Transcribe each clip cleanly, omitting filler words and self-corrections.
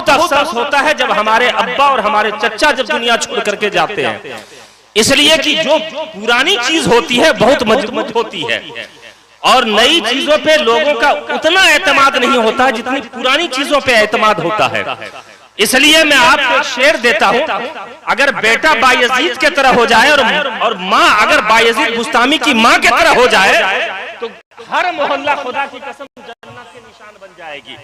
बहुत अफसोस होता है जब हमारे अब्बा और हमारे चचा जब दुनिया छोड़ करके जाते हैं, इसलिए कि जो पुरानी चीज होती है बहुत मजबूत होती है और नई चीजों पे लोगों का उतना एतमाद नहीं होता है जितनी पुरानी चीजों पे एतमाद होता है। इसलिए मैं आपको एक शेर देता हूं, अगर बेटा बायजीद के तरह हो जाए और माँ अगर बायजीद बुस्तामी की माँ के तरह हो जाए तो हर मोहल्ला खुदा की कसम जन्नत के निशान बन जाएगी।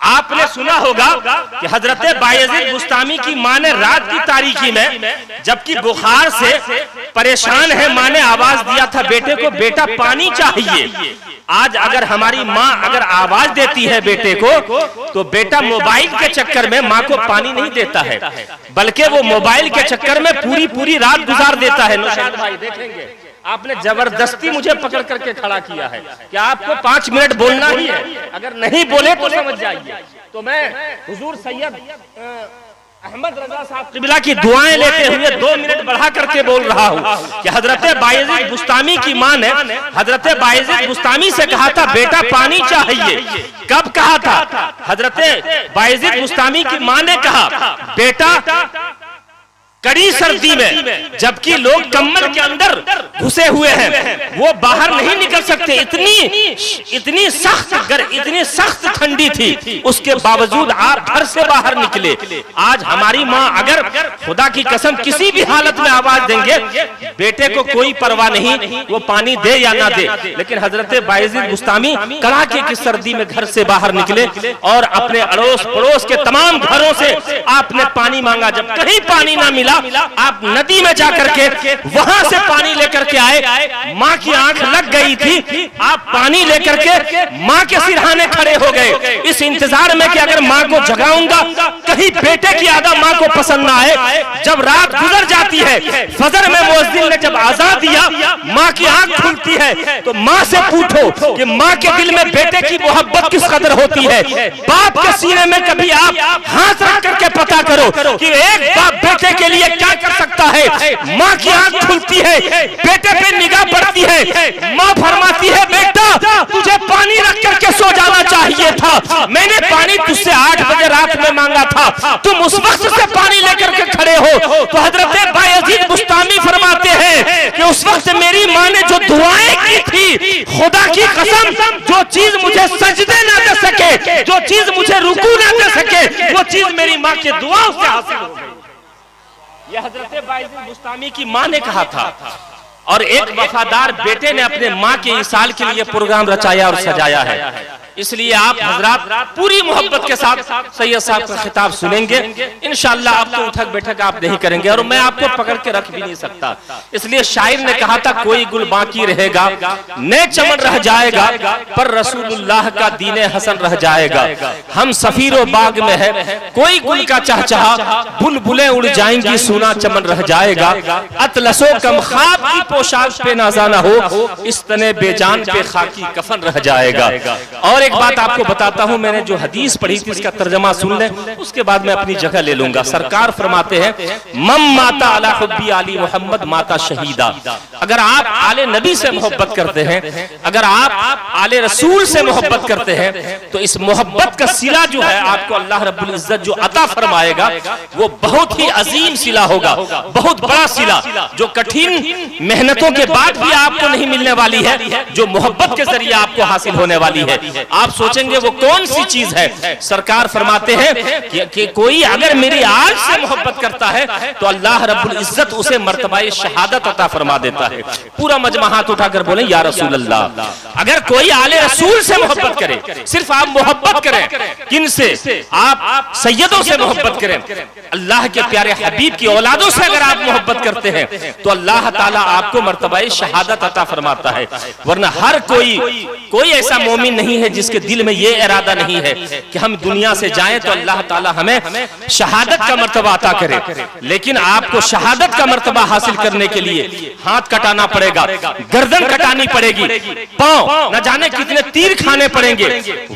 आपने सुना होगा कि हजरत बायजीद बुस्तामी की माँ ने रात की तारीकी में जबकि बुखार से परेशान है, माँ ने आवाज दिया था बेटे को, बेटा पानी चाहिए। आज अगर हमारी माँ अगर आवाज देती है बेटे को तो बेटा मोबाइल के चक्कर में माँ को पानी नहीं देता है, बल्कि वो मोबाइल के चक्कर में पूरी पूरी रात गुजार देता है। नौशाद भाई देखेंगे, आपने जबरदस्ती मुझे पकड़ करके खड़ा किया है कि आपको 5 मिनट बोलना ही है, अगर नहीं बोले तो समझ जाइए। तो मैं हुजूर सैयद अहमद रजा साहब क़िबला की दुआएं लेते हुए 2 मिनट बढ़ा करके बोल रहा हूँ कि हजरत बायजीद बुस्तामी की माँ ने हजरत बायजीद बुस्तामी से कहा था बेटा पानी चाहिए। कब कहा था? हजरत बायजीद बुस्तामी की माँ ने कहा बेटा कड़ी सर्दी में, जबकि लोग कम्बल के अंदर घुसे हुए हैं, वो बाहर नहीं निकल सकते, इतनी सख्त ठंडी थी, उसके बावजूद आप घर से बाहर निकले। आज हमारी माँ अगर खुदा की कसम किसी भी हालत में आवाज देंगे, बेटे को कोई परवाह नहीं, वो पानी दे या ना दे, लेकिन हजरत बायजीद बुस्तामी कड़ाके की सर्दी में घर से बाहर निकले और अपने अड़ोस पड़ोस के तमाम घरों से आपने पानी मांगा। जब कहीं पानी ना मिला, आप नदी में जाकर के वहां से पानी लेकर के आए। माँ की आंख लग गई थी, आप पानी लेकर के माँ के सिरहाने खड़े हो गए, इस इंतजार में कि अगर माँ को जगाऊंगा कहीं बेटे की आदा माँ को पसंद ना आए। जब रात गुजर जाती है, फजर में मुअज्जिन ने जब आजान दिया, माँ की आंख खुलती है, तो माँ से पूछो कि माँ के दिल में बेटे की मोहब्बत किस कदर होती है। बाप के सीने में कभी आप हाथ रख करके पता करो कि एक बाप बेटे के लिए क्या कर सकता है। माँ की आंख खुलती है, बेटे पे निगाह पड़ती है, माँ फरमाती है बेटा तुझे पानी रख करके सो जाना चाहिए था, मैंने पानी तुझसे 8 बजे रात में मांगा था, तुम उस वक्त से पानी लेकर के खड़े हो। तो हजरत बायजीद बुस्तामी फरमाते हैं कि उस वक्त मेरी माँ ने जो दुआएं की थी, खुदा की कसम जो चीज मुझे सजदे ना दे सके, जो चीज मुझे रुकू ना दे सके, वो चीज मेरी माँ के दुआओं से हासिल हो गई। यह हजरत बायजीद बुस्तामी की माँ ने कहा था। और एक वफादार बेटे ने अपने माँ के इसाल के लिए प्रोग्राम रचाया और सजाया है। इसलिए आप हजरात पूरी मोहब्बत के साथ सैयद साहब का खिताब सुनेंगे, इंशाअल्लाह आपको उठक बैठक आप नहीं करेंगे और मैं आपको पकड़ के रख भी नहीं सकता। इसलिए शायर ने कहा था कोई गुल बाकी रहेगा, नए चमन रह जाएगा, पर रसूलुल्लाह का दीने हसन रह जाएगा। हम सफीरो बाग में है, कोई गुल का चहचहा, बुलबुलें उड़ जाएंगी, सूना चमन रह जाएगा। अतलसो कम ख्वाब की पोशाक पे नाजाना हो, इस तने बेजान पे खाकी कफन रह जाएगा। और एक बात आपको बताता हूं, मैंने जो हदीस पढ़ी थी इसका तर्जमा सुन लें, उसके बाद मैं अपनी जगह ले लूंगा। सरकार फरमाते हैं मम माता अला हुब्बी आली मोहम्मद माता शहीदा। अगर आप आले नबी से मोहब्बत करते हैं, अगर आप आले रसूल से मोहब्बत करते हैं, तो इस मोहब्बत का सिला जो है आपको अल्लाह रब्बुल इज्जत जो अता फरमाएगा वो बहुत ही अजीम सिला होगा, बहुत बड़ा सिला, जो कठिन मेहनतों के बाद भी आपको नहीं मिलने वाली है, जो मोहब्बत के जरिए आपको हासिल होने वाली है। आप सोचेंगे वो कौन सी चीज है? सरकार फरमाते हैं कि कोई अगर मेरी आल से मोहब्बत करता है तो अल्लाह रब्बुल इज्जत उसे मर्तबाए शहादत अता फरमा देता है। पूरा मजमा हाथ उठाकर बोले या रसूल अल्लाह। अगर कोई आले रसूल से मोहब्बत करे, सिर्फ आप मोहब्बत करें, किन से? आप सैयदों से मोहब्बत करें, अल्लाह के प्यारे हबीब की औलादों से अगर आप मोहब्बत करते हैं तो अल्लाह ताला आपको मर्तबाए शहादत अता फरमाता है। वरना हर कोई ऐसा मोमिन नहीं है जिसके दिल में ये इरादा नहीं है कि हम दुनिया से जाएं तो अल्लाह ताला हमें शहादत का मर्तबा अता करे। लेकिन आपको शहादत का मर्तबा हासिल करने के लिए हाथ कटाना पड़ेगा, गर्दन कटानी पड़ेगी, पांव न जाने कितने तीर खाने पड़ेंगे।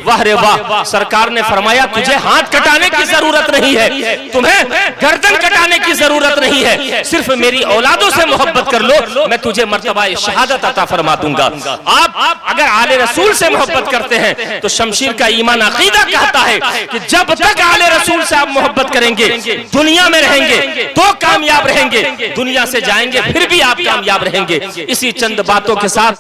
वाह रे वाह, सरकार ने फरमाया तुझे हाथ कटाने की जरूरत नहीं है, तुम्हें गर्दन कटाने की जरूरत नहीं है, सिर्फ मेरी औलादों से मोहब्बत कर लो, मैं तुझे मर्तबा शहादत अता फरमा दूंगा। आप अगर आले रसूल से मोहब्बत करते हैं हैं तो शमशीर का ईमान अकीदा कहता है कि जब तक आले रसूल से आप मोहब्बत करेंगे दुनिया में रहेंगे तो कामयाब रहेंगे, दुनिया से जाएंगे फिर भी आप कामयाब रहेंगे। इसी चंद बातों के साथ